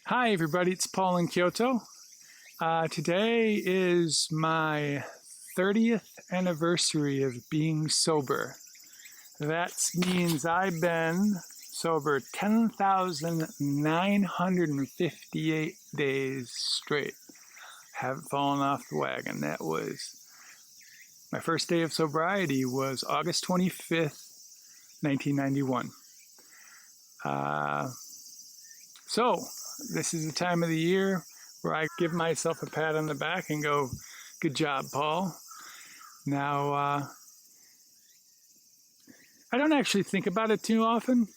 Hi, everybody. It's Paul in Kyoto. Today is my 30th anniversary of being sober. That means I've been sober 10,958 days straight. Haven't fallen off the wagon. That was my first day of sobriety was August 25th, 1991. So, this is the time of the year where I give myself a pat on the back and go, good job, Paul. Now, I don't actually think about it too often,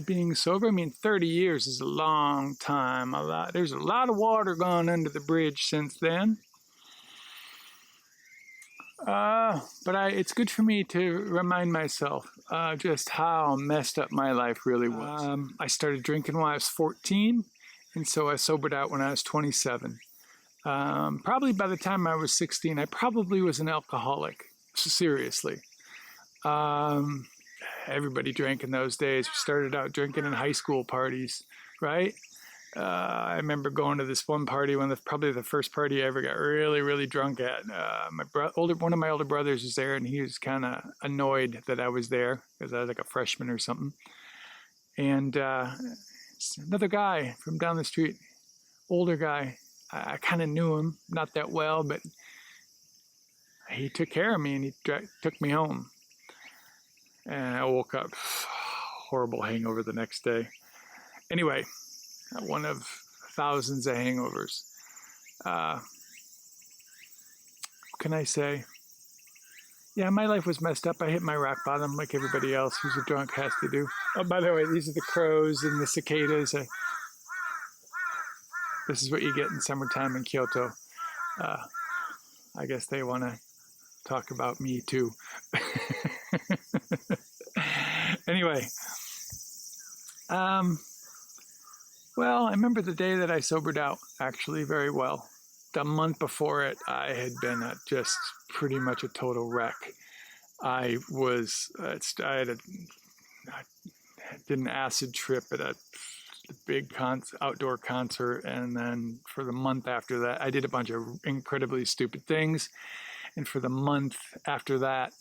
being sober. I mean, 30 years is a long time. There's a lot of water gone under the bridge since then. But it's good for me to remind myself just how messed up my life really was. I started drinking when I was 14, and so I sobered out when I was 27. Probably by the time I was 16, I probably was an alcoholic, seriously. Everybody drank in those days. We started out drinking in high school parties, right? I remember going to this one party, probably the first party I ever got really, really drunk at. One of my older brothers was there, and he was kind of annoyed that I was there because I was like a freshman or something. And another guy from down the street, older guy, I kind of knew him, not that well, but he took care of me and he took me home. And I woke up, horrible hangover the next day. Anyway, one of thousands of hangovers. What can I say? Yeah, my life was messed up. I hit my rock bottom like everybody else who's a drunk has to do. Oh, by the way, these are the crows and the cicadas. This is what you get in summertime in Kyoto. I guess they want to talk about me too. Anyway, well, I remember the day that I sobered out actually very well. The month before it, I had been just pretty much a total wreck. I did an acid trip at a big outdoor concert, and then for the month after that, I did a bunch of incredibly stupid things. And for the month after that,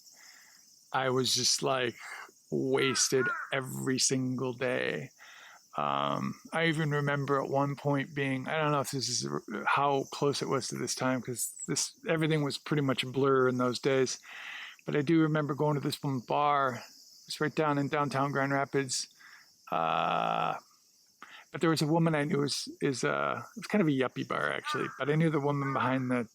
I was just like wasted every single day. I even remember at one point being, I don't know if this is how close it was to this time, because everything was pretty much a blur in those days. But I do remember going to this one bar. It's right down in downtown Grand Rapids. But there was a woman I knew it was kind of a yuppie bar actually. But I knew the woman behind the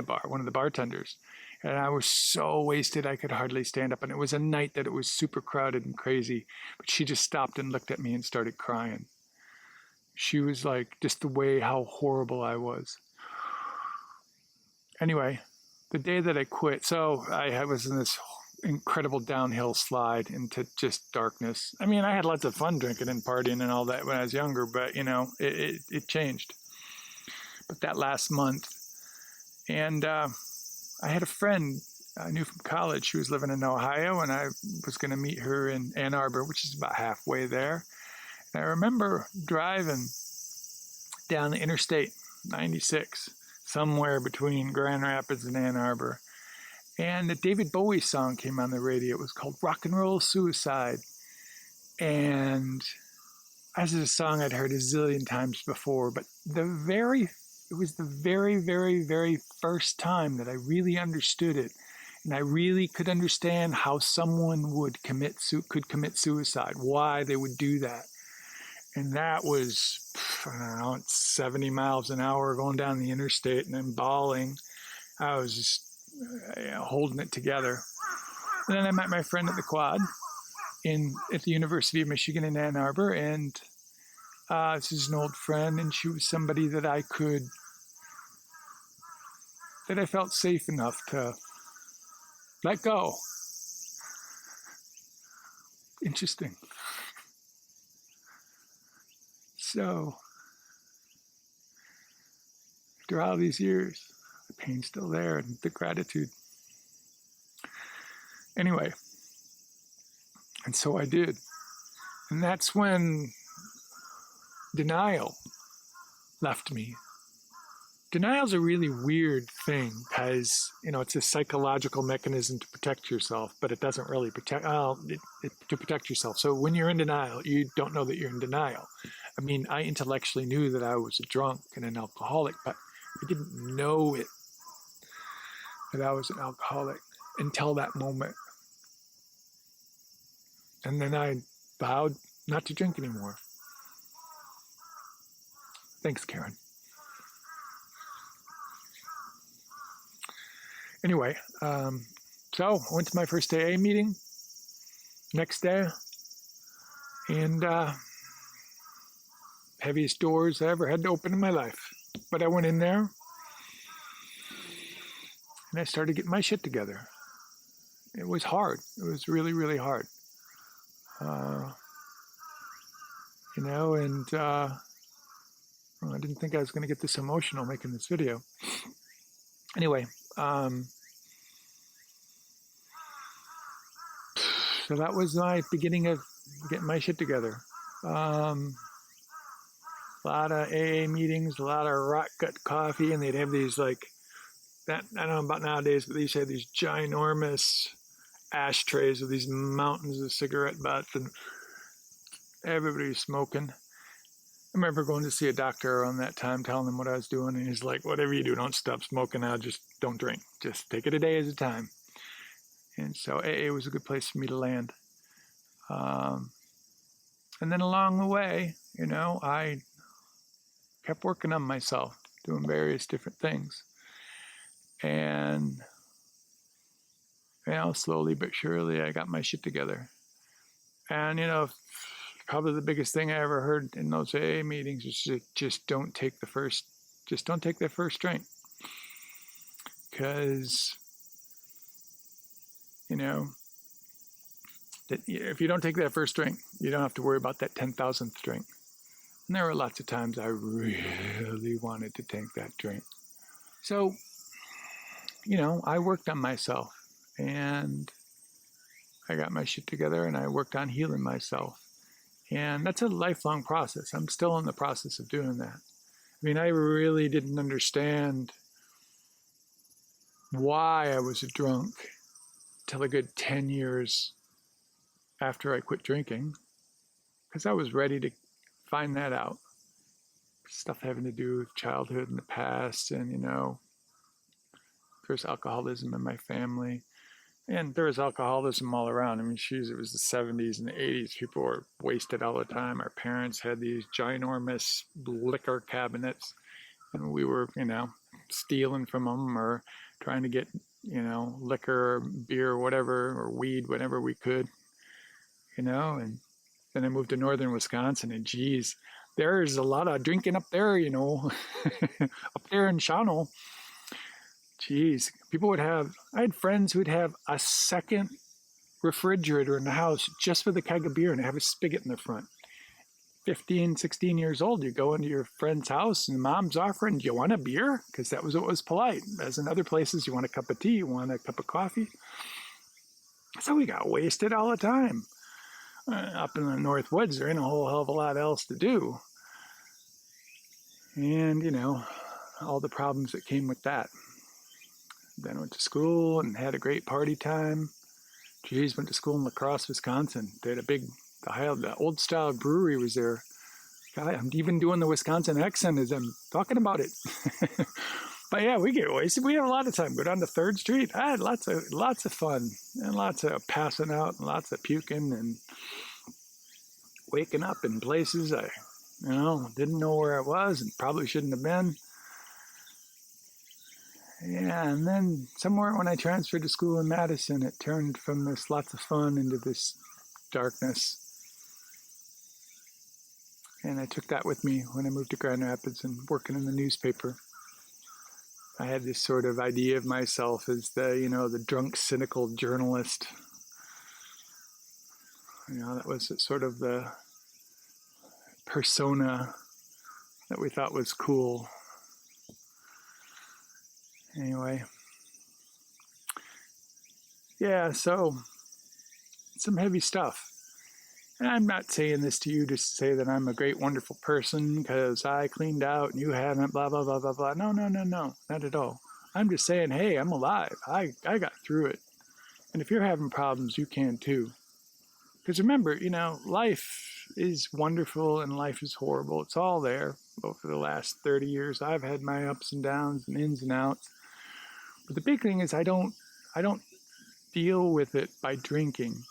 bar, one of the bartenders. And I was so wasted I could hardly stand up. And it was a night that it was super crowded and crazy. But she just stopped and looked at me and started crying. She was like, just the way how horrible I was. Anyway, the day that I quit, so I was in this incredible downhill slide into just darkness. I mean, I had lots of fun drinking and partying and all that when I was younger, but you know, it changed. But that last month, and I had a friend I knew from college. She was living in Ohio, and I was going to meet her in Ann Arbor, which is about halfway there. And I remember driving down the Interstate 96, somewhere between Grand Rapids and Ann Arbor. And the David Bowie song came on the radio. It was called Rock and Roll Suicide. And this is a song I'd heard a zillion times before, but it was the very, very, very first time that I really understood it. And I really could understand how someone could commit suicide, why they would do that. And that was, I don't know, 70 miles an hour going down the interstate and then bawling. I was just holding it together. And then I met my friend at the Quad at the University of Michigan in Ann Arbor. And this is an old friend, and she was somebody that I felt safe enough to let go. Interesting. So, after all these years, the pain's still there and the gratitude. Anyway, and so I did. And that's when denial left me. Denial's a really weird thing because, it's a psychological mechanism to protect yourself, but it doesn't really to protect yourself. So when you're in denial, you don't know that you're in denial. I mean, I intellectually knew that I was a drunk and an alcoholic, but I didn't know it, that I was an alcoholic until that moment. And then I vowed not to drink anymore. Thanks, Karen. Anyway, so I went to my first AA meeting next day, and heaviest doors I ever had to open in my life. But I went in there, and I started getting my shit together. It was hard. It was really, really hard. And I didn't think I was going to get this emotional making this video. Anyway, so that was my beginning of getting my shit together. A lot of AA meetings, a lot of rock gut coffee, and they'd have these that, I don't know about nowadays, but they used to have these ginormous ashtrays with these mountains of cigarette butts, and everybody was smoking. I remember going to see a doctor around that time, telling him what I was doing, and he's like, whatever you do, don't stop smoking now, just don't drink. Just take it a day at a time. And so AA was a good place for me to land. And then along the way, I kept working on myself, doing various different things. And, slowly but surely, I got my shit together. And, probably the biggest thing I ever heard in those AA meetings is just don't take that first drink. Because, that if you don't take that first drink, you don't have to worry about that 10,000th drink. And there were lots of times I really wanted to take that drink. So, I worked on myself, and I got my shit together, and I worked on healing myself. And that's a lifelong process. I'm still in the process of doing that. I mean, I really didn't understand why I was a drunk till a good 10 years after I quit drinking, because I was ready to find that out. Stuff having to do with childhood and the past, and, there's alcoholism in my family. And there was alcoholism all around. I mean, it was the 70s and the 80s. People were wasted all the time. Our parents had these ginormous liquor cabinets, and we were, stealing from them or trying to get, liquor, or beer, or whatever, or weed, whenever we could, And then I moved to northern Wisconsin, and geez, there's a lot of drinking up there, up there in Shawano. Geez, I had friends who'd have a second refrigerator in the house just with a keg of beer and have a spigot in the front. 15, 16 years old, you go into your friend's house and mom's offering, do you want a beer? Because that was what was polite. As in other places, you want a cup of tea, you want a cup of coffee. So we got wasted all the time. Up in the North Woods, there ain't a whole hell of a lot else to do. And, all the problems that came with that. Then I went to school and had a great party time. Geez, went to school in La Crosse, Wisconsin. They had the old style brewery was there. God, I'm even doing the Wisconsin accent as I'm talking about it. But yeah, we get wasted. We have a lot of time. Go down to 3rd Street. I had lots of fun and lots of passing out and lots of puking and waking up in places I, didn't know where I was and probably shouldn't have been. Yeah, and then somewhere when I transferred to school in Madison, it turned from this lots of fun into this darkness. And I took that with me when I moved to Grand Rapids and working in the newspaper. I had this sort of idea of myself as the drunk, cynical journalist. That was sort of the persona that we thought was cool. Anyway. Yeah, so some heavy stuff. And I'm not saying this to you just to say that I'm a great, wonderful person because I cleaned out and you haven't, blah, blah, blah, blah, blah. No, not at all. I'm just saying, hey, I'm alive. I got through it. And if you're having problems, you can too. Because remember, life is wonderful and life is horrible. It's all there. Over the last 30 years, I've had my ups and downs and ins and outs. But the big thing is I don't deal with it by drinking.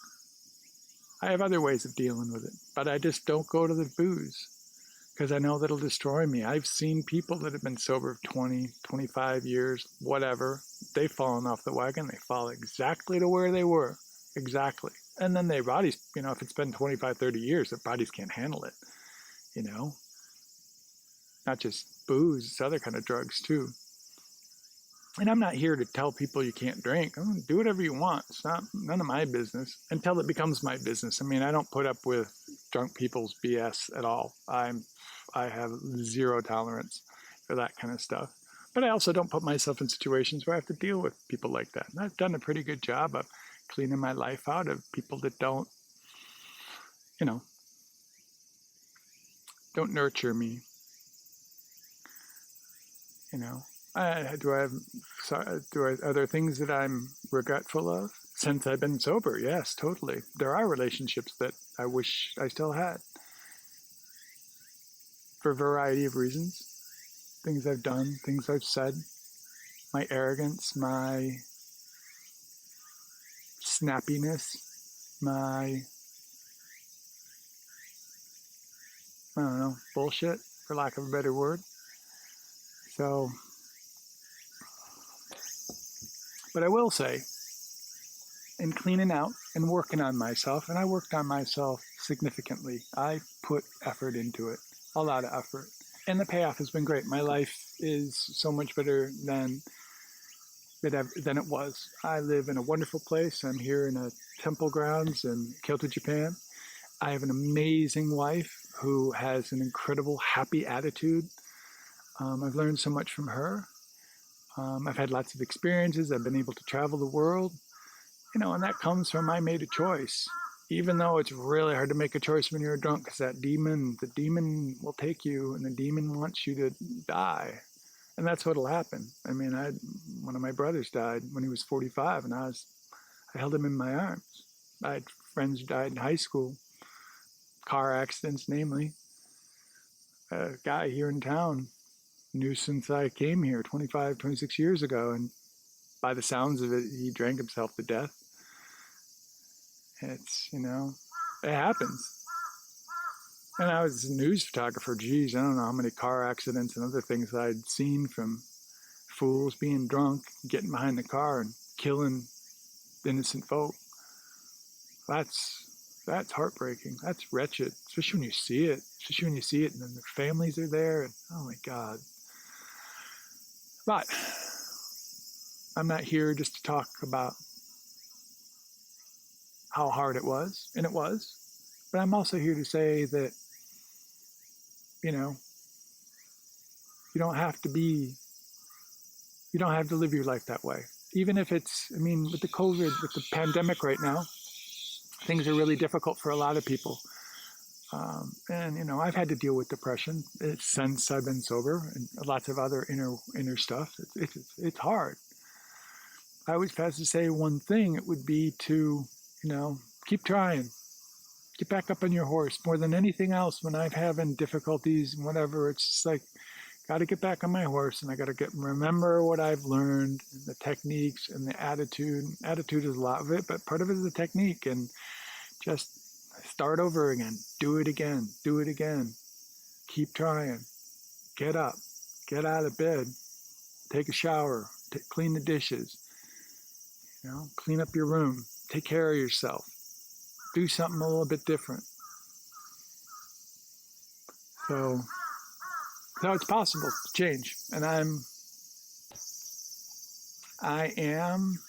I have other ways of dealing with it, but I just don't go to the booze because I know that'll destroy me. I've seen people that have been sober 20, 25 years, whatever. They've fallen off the wagon. They fall exactly to where they were. Exactly. And then their bodies, if it's been 25, 30 years, their bodies can't handle it, Not just booze, it's other kind of drugs too. And I'm not here to tell people you can't drink. Do whatever you want. It's none of my business until it becomes my business. I don't put up with drunk people's BS at all. I have zero tolerance for that kind of stuff. But I also don't put myself in situations where I have to deal with people like that. And I've done a pretty good job of cleaning my life out of people that don't nurture me. Are there things that I'm regretful of since I've been sober? Yes, totally. There are relationships that I wish I still had for a variety of reasons. Things I've done, things I've said, my arrogance, my snappiness, my, bullshit, for lack of a better word. So, but I will say, in cleaning out and working on myself, and I worked on myself significantly. I put effort into it, a lot of effort. And the payoff has been great. My life is so much better than it was. I live in a wonderful place. I'm here in a temple grounds in Kyoto, Japan. I have an amazing wife who has an incredible, happy attitude. I've learned so much from her. I've had lots of experiences. I've been able to travel the world, and that comes from I made a choice. Even though it's really hard to make a choice when you're drunk, because the demon will take you, and the demon wants you to die. And that's what'll happen. One of my brothers died when he was 45, and I held him in my arms. I had friends who died in high school, car accidents, namely. A guy here in town knew since I came here 25, 26 years ago, and by the sounds of it, he drank himself to death. It's, it happens. And I was a news photographer. Geez, I don't know how many car accidents and other things I'd seen from fools being drunk, getting behind the car and killing innocent folk. That's heartbreaking. That's wretched, especially when you see it. And then their families are there, and oh my God. But I'm not here just to talk about how hard it was, and it was. But I'm also here to say that, you don't have to live your life that way. Even if it's, with the COVID, with the pandemic right now, things are really difficult for a lot of people. And I've had to deal with depression since I've been sober, and lots of other inner stuff. It's hard. I always have to say one thing. It would be to, keep trying, get back up on your horse. More than anything else, when I'm having difficulties and whatever, it's just like, got to get back on my horse, and I got to remember what I've learned, and the techniques and the attitude. Attitude is a lot of it, but part of it is the technique, and just start over again. Do it again. Keep trying. Get up. Get out of bed. Take a shower. Clean the dishes. Clean up your room. Take care of yourself. Do something a little bit different. So it's possible to change. And I am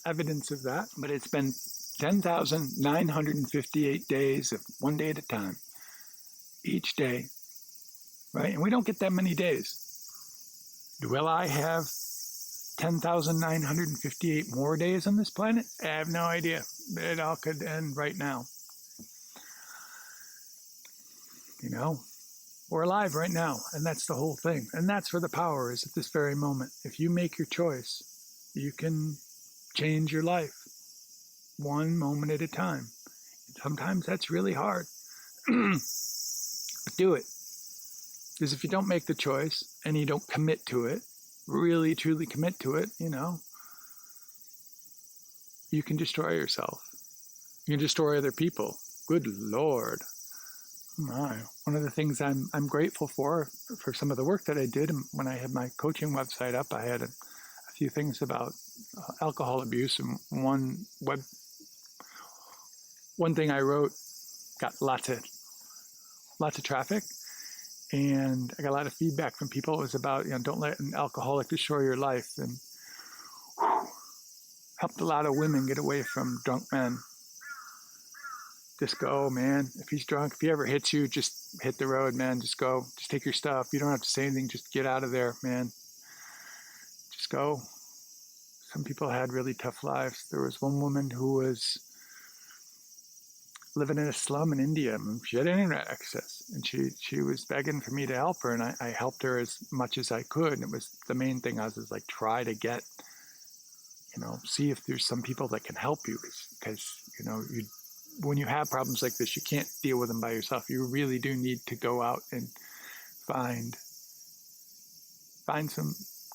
evidence of that, but it's been 10,958 days of one day at a time, each day, right? And we don't get that many days. Will I have 10,958 more days on this planet? I have no idea. It all could end right now. You know, we're alive right now, and that's the whole thing. And that's where the power is at this very moment. If you make your choice, you can change your life one moment at a time. Sometimes that's really hard. But do it. Because if you don't make the choice and you don't commit to it, really truly commit to it, you know, you can destroy yourself. You can destroy other people. Good Lord. My. One of the things I'm grateful for some of the work that I did when I had my coaching website up, I had a few things about alcohol abuse, and one thing I wrote got lots of traffic, and I got a lot of feedback from people. It was about, you know, don't let an alcoholic destroy your life, and helped a lot of women get away from drunk men. Just go, man. If he's drunk, if he ever hits you, just hit the road, man. Just go. Just take your stuff. You don't have to say anything. Just get out of there, man. Just go. Some people had really tough lives. There was one woman who was living in a slum in India. She had internet access, and she was begging for me to help her, and I helped her as much as I could. And it was the main thing. I was like, try to get, you know, see if there's some people that can help you, because you know, when you have problems like this, you can't deal with them by yourself. You really do need to go out and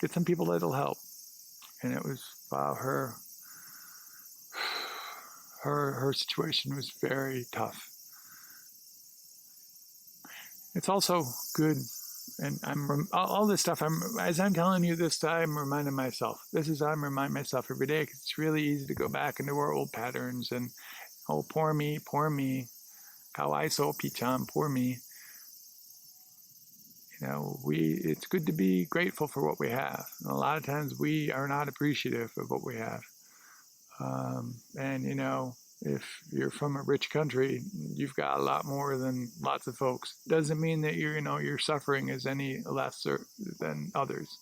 get some people that'll help. And it was, wow, her situation was very tough. It's also good, and all this stuff, as I'm telling you this, I'm reminding myself. I'm reminding myself every day, because it's really easy to go back into our old patterns and, oh, poor me, kawaiso pichan, poor me. You know, it's good to be grateful for what we have. And a lot of times we are not appreciative of what we have. And, you know, if you're from a rich country, you've got a lot more than lots of folks. Doesn't mean that your suffering is any less than others.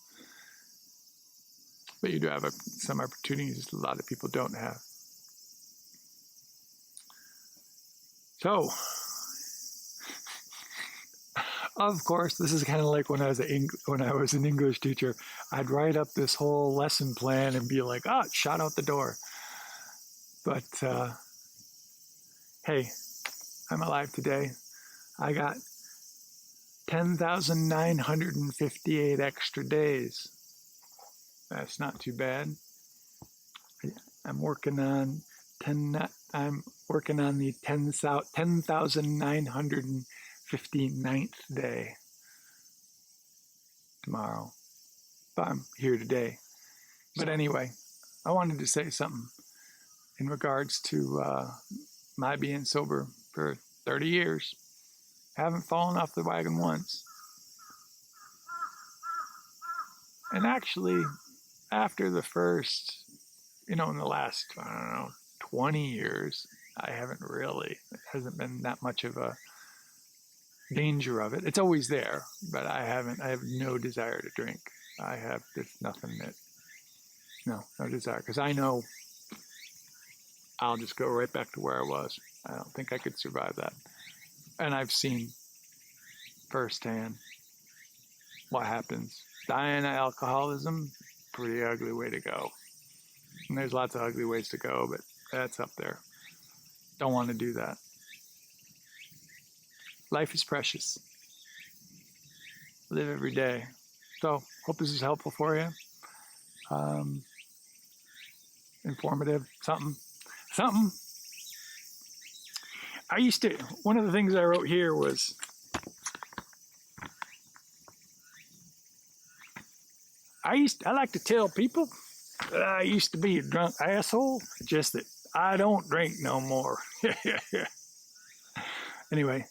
But you do have some opportunities a lot of people don't have. So, of course, this is kind of like when I was an English teacher. I'd write up this whole lesson plan and be like, shot out the door. But hey, I'm alive today. I got 10,958 extra days. That's not too bad. I'm working on the 10,959th day tomorrow. But I'm here today. But anyway, I wanted to say something in regards to my being sober for 30 years. Haven't fallen off the wagon once. And actually, after the first, in the last, 20 years, it hasn't been that much of a danger of it. It's always there, but I have no desire to drink. There's nothing no desire, because I know I'll just go right back to where I was. I don't think I could survive that. And I've seen firsthand what happens. Dying of alcoholism, pretty ugly way to go. And there's lots of ugly ways to go, but that's up there. Don't want to do that. Life is precious. Live every day. So, hope this is helpful for you. Informative, something. One of the things I wrote here was, I like to tell people that I used to be a drunk asshole, just that I don't drink no more. Anyway,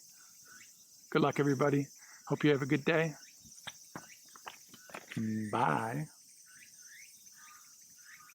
good luck, everybody. Hope you have a good day. Bye.